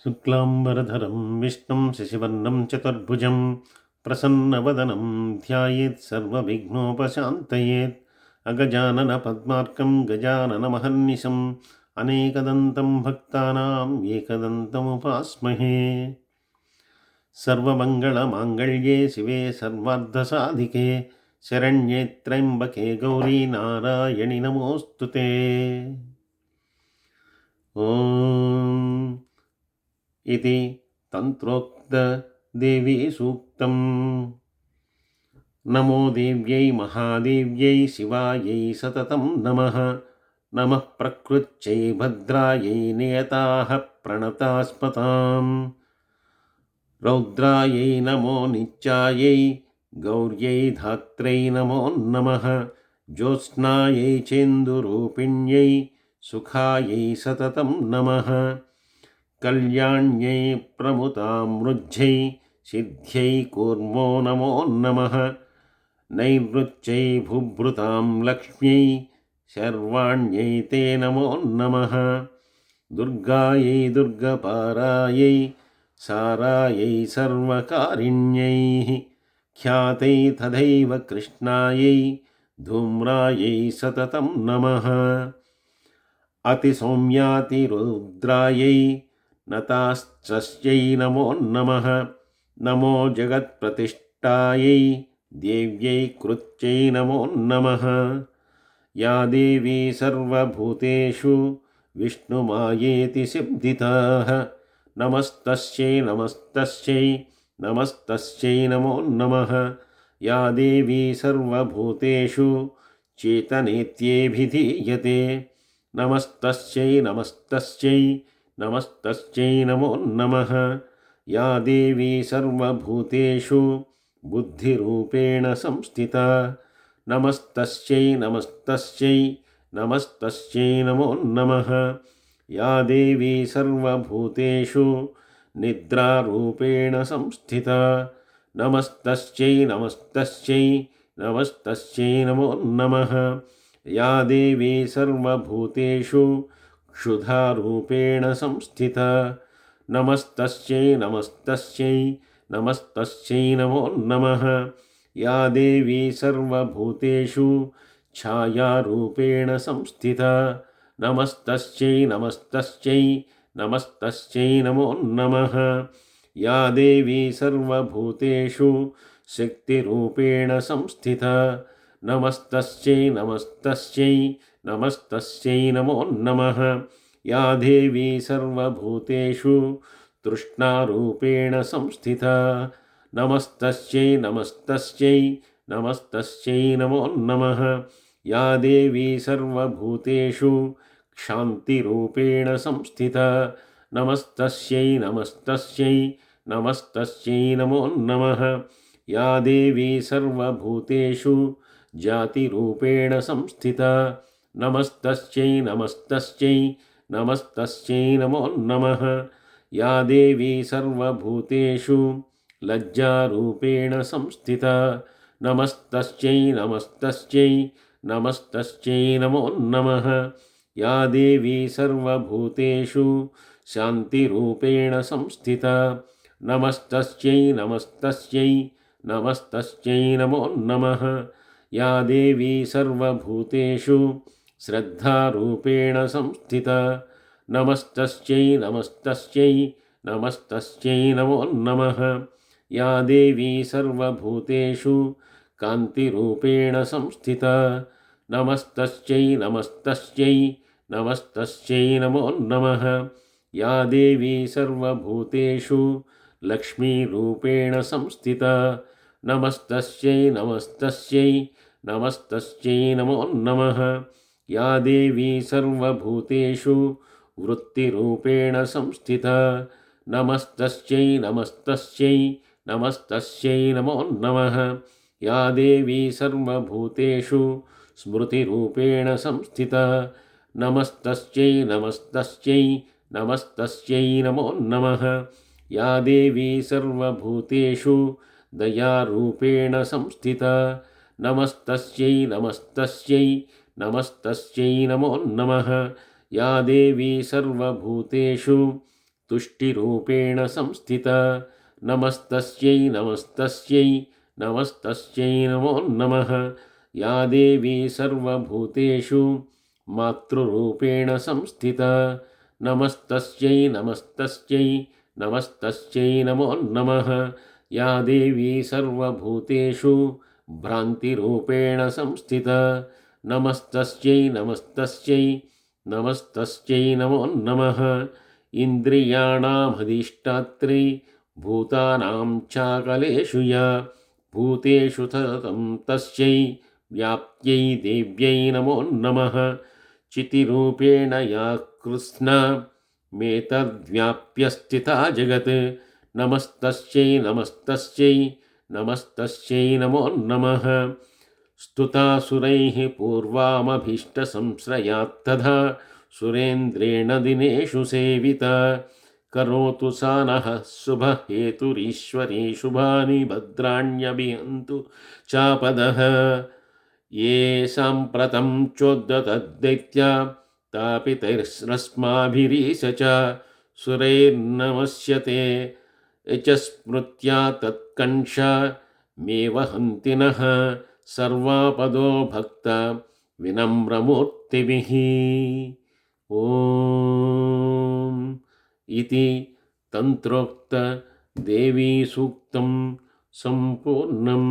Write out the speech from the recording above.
శుక్లాంబరధరం విష్ణుం శశివర్ణం చతుర్భుజం ప్రసన్నవదనం ధ్యాయేత్ సర్వవిఘ్నోపశాంతయేత్ అగజానన పద్మార్కం గజాననమహర్నిశం అనేకదంతం భక్తానాం ఏకదంతముపాస్మహే. సర్వమంగళమాంగళ్యే శివే సర్వార్థసాధికే శరణ్యే త్ర్యంబకే గౌరీ నారాయణి నమోస్తుతే. ఓం ఇది తంత్రోక్త దేవీ సూక్తం. నమో దేవ్యై మహాదేవ్యై శివాయై సతతం నమః. నమః ప్రకృత్యై భద్రాయై నియతాః ప్రణతాస్పతాం. రౌద్రాయై నమో నిత్యాయై గౌర్యై ధాత్రై నమో నమః. జ్యోత్స్నాయై చేందురూపిణ్యై సుఖాయై సతతం నమః. కళ్యాణ్యై ప్రముతామృజ్యై సిద్ధ్యై కూర్మో నమో నమః. నైరుత్యై భుభృతాం లక్ష్మ్యై శర్వాణ్యై తే నమో నమః. దుర్గాయై దుర్గపారాయై సారాయై సర్వకారిణ్యై ఖ్యాతై తథైవ కృష్ణాయై ధూమ్రాయై సతతం నమః. అతిసౌమ్యాతిరుద్రాయై నతాస్త్రస్యై నమో నమః. నమో జగత్ప్రతిష్టాయై దేవ్యై కృత్యై నమో నమః. యా దేవీ సర్వభూతేషు విష్ణుమాయేతి శబ్దితాః నమస్తస్యై నమస్తస్యై నమస్తస్యై నమో నమః. యా దేవీ సర్వభూతేషు చేతనేత్యేభిధీయతే నమస్తస్యై నమస్తస్యై నమస్తస్యై నమో నమః. యా దేవీ సర్వభూతేషు బుద్ధిరూపేణ సంస్థితా నమస్తస్యై నమస్తస్యై నమస్తస్యై నమో నమః. యా దేవీ సర్వభూతేషు నిద్రారూపేణ సంస్థితా నమస్తస్యై నమస్తస్యై నమస్తస్యై నమో నమః. యా దేవీ సర్వభూతేషు క్షుధారూపేణ సంస్థితా నమస్తస్యై నమస్తస్యై నమస్తస్యై నమో నమః. యా దేవీ సర్వభూతేషు ఛాయారూపేణ సంస్థితా నమస్తస్యై నమస్తస్యై నమస్తస్యై నమో నమః. యా దేవీ సర్వభూతేషు శక్తిరూపేణ సంస్థితా నమస్తస్యై నమస్తస్యై నమస్తస్యై నమో నమః. యా దేవీ సర్వభూతేషు తృష్ణారూపేణ సంస్థితా నమస్తస్యై నమస్తస్యై నమస్తస్యై నమో నమః. యా దేవీ సర్వభూతేషు క్షాంతిరూపేణ సంస్థితా నమస్తస్యై నమస్తస్యై నమస్తస్యై నమో నమః. యా దేవీ సర్వభూతేషు జాతిరూపేణ సంస్థితా నమస్తస్యై నమస్తస్యై నమస్తస్యై నమో నమః. యా దేవీ సర్వభూతేషు లజ్జారూపేణ సంస్థితా నమస్తస్యై నమస్తస్యై నమస్తస్యై నమో నమః. యా దేవీ సర్వభూతేషు శాంతిరూపేణ సంస్థితా నమస్తస్యై నమస్తస్యై నమస్తస్యై నమో నమః. యా దేవీ సర్వభూతేషు శ్రద్ధారూపేణ సంస్థితా నమస్తస్యై నమస్తస్యై నమస్తస్యై నమో నమః. యా దేవీ సర్వభూతేషు కాంతిరూపేణ సంస్థితా నమస్తస్యై నమస్తస్యై నమస్తస్యై నమో నమః. యా దేవీ సర్వభూతేషు లక్ష్మీరూపేణ సంస్థితా నమస్తస్యై నమస్తస్యై నమస్తస్యై నమో నమః. యా దేవీ సర్వభూతేషు వృత్తిరూపేణ సంస్థితా నమస్తస్యై నమస్తస్యై నమస్తస్యై నమో నమః. యా దేవీ సర్వభూతేషు స్మృతిరూపేణ సంస్థితా నమస్తస్యై నమస్తస్యై నమస్తస్యై నమో నమః. యా దేవీ సర్వభూతేషు దయారూపేణ సంస్థితా నమస్తస్యై నమస్తస్యై నమస్తస్యై నమో నమః. యా దేవీ సర్వభూతేషు तुष्टिरूपेण संस्थिता नमस्तस्यै नमस्तस्यै नमस्तस्यै नमो नमः या देवी सर्वभूतेषु मातृरूपेण संस्थिता नमस्तस्यै नमस्तस्यै नमस्तस्यै नमो नमः या देवी सर्वभूतेषु भ्रान्तिरूपेण संस्थिता नमस्तस्यै नमस्तस्यै नमस्तस्यै नमो नमः इन्द्रियाणामधिष्ठात्री भूतानां चाकलेषु या भूतेषु सततं तस्यै व्याप्त्यै देव्यै नमो नमः चितिरूपेण या कृष्णा मेतद्व्याप्य स्थिता जगत् नमस्तस्यै नमस्तस्यै नमस्तस्यै नमो नमः स्तुतासुरैः पूर्वामभीष्टसंश्रयात्तथा सुरेन्द्रेण दिनेषु सेविता करोतु सा नः शुभहेतुरीश्वरी शुभानि भद्राण्यभिहन्तु चापदः ये साम्प्रतं चोद्धतद्दैत्या तापितैर्स्रस्माभिरीश च सुरैर्नमस्यते च स्मृत्या तत्कंश मे वहन्ति नः सर्वापदो भक्त विनम्रमूर्तिभिः ॐ इति तन्त्रोक्त देवी सूक्तं सम्पूर्णम्।